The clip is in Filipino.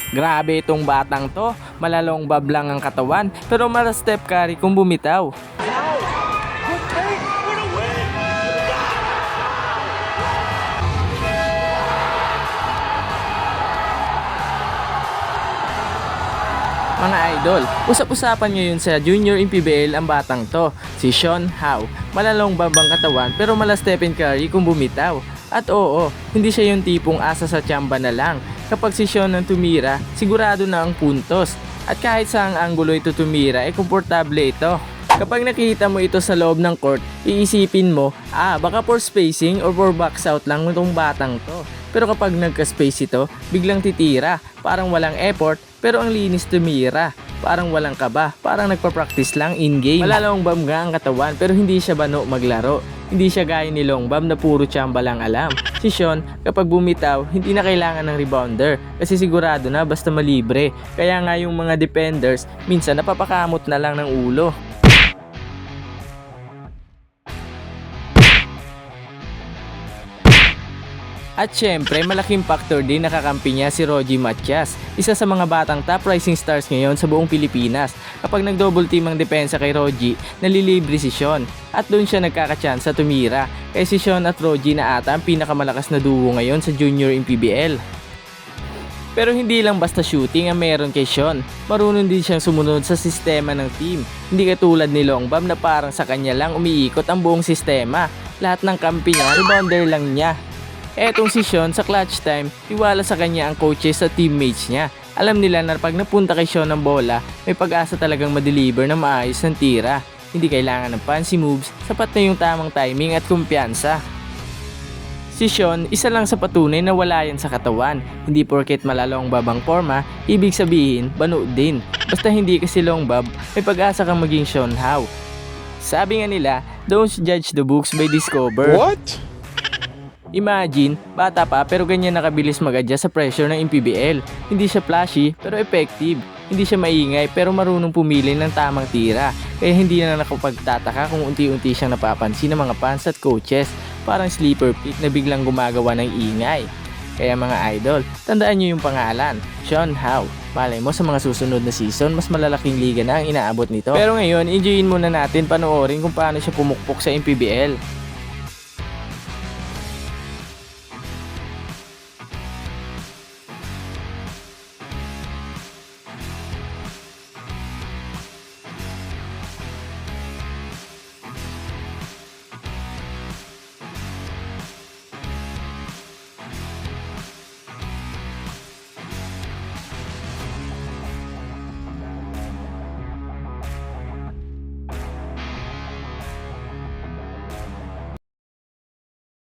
Grabe itong batang to, malalong bablang ang katawan pero mala step carry kung bumitaw. Mga idol, usap-usapan ngayon sa Junior MPBL ang batang to, si Sean Howe. Malalong babang katawan pero mala Stephen Curry kung bumitaw. At oo, hindi siya yung tipong asa sa tsamba na lang. Kapag si Sean ang tumira, sigurado na ang puntos. At kahit saang anggulo ito tumira, komportable ito. Kapag nakita mo ito sa loob ng court, iisipin mo, baka for spacing or for box out lang itong batang to. Pero kapag nagka-space ito, biglang titira, parang walang effort, pero ang linis tumira. Parang walang kaba, parang nagpa-practice lang in-game. Malalongbam nga ang katawan pero hindi siya bano maglaro. Hindi siya gaya ni Longbam na puro tsamba lang alam. Si Sean, kapag bumitaw, hindi na kailangan ng rebounder kasi sigurado na basta malibre. Kaya nga yung mga defenders, minsan napapakamot na lang ng ulo. At syempre, malaking factor din nakakampi niya si Rogie Matias, isa sa mga batang top rising stars ngayon sa buong Pilipinas. Kapag nag-double team ang depensa kay Rogie, nalilibre si Sean at doon siya nagkakatsansa tumira. Kaya si Sean at Rogie na ata ang pinakamalakas na duo ngayon sa Junior MPBL. Pero hindi lang basta shooting ang meron kay Sean, marunong din siyang sumunod sa sistema ng team. Hindi katulad ni Longbam na parang sa kanya lang umiikot ang buong sistema. Lahat ng kampi niya, rebounder lang niya. Etong si Sean sa clutch time, tiwala sa kanya ang coaches at teammates niya. Alam nila na pag napunta kay Sean ng bola, may pag-asa talagang ma-deliver na maayos ng tira. Hindi kailangan ng fancy moves, sapat na yung tamang timing at kumpiyansa. Si Sean, isa lang sa patunay na wala yan sa katawan. Hindi porket malalong babang forma, ibig sabihin, bano din. Basta hindi kasi long bob, may pag-asa kang maging Sean Howe. Sabi nga nila, don't judge the books by this cover. What? Imagine, bata pa pero ganyan nakabilis mag-adjust sa pressure ng MPBL. Hindi siya flashy pero effective. Hindi siya maingay pero marunong pumili ng tamang tira. Kaya hindi na nakapagtataka kung unti-unti siyang napapansin ng mga fans at coaches. Parang sleeper pick na biglang gumagawa ng ingay. Kaya mga idol, tandaan nyo yung pangalan, Sean Howe. Malay mo sa mga susunod na season, mas malalaking liga na ang inaabot nito. Pero ngayon, enjoyin muna natin panoorin kung paano siya pumukpok sa MPBL.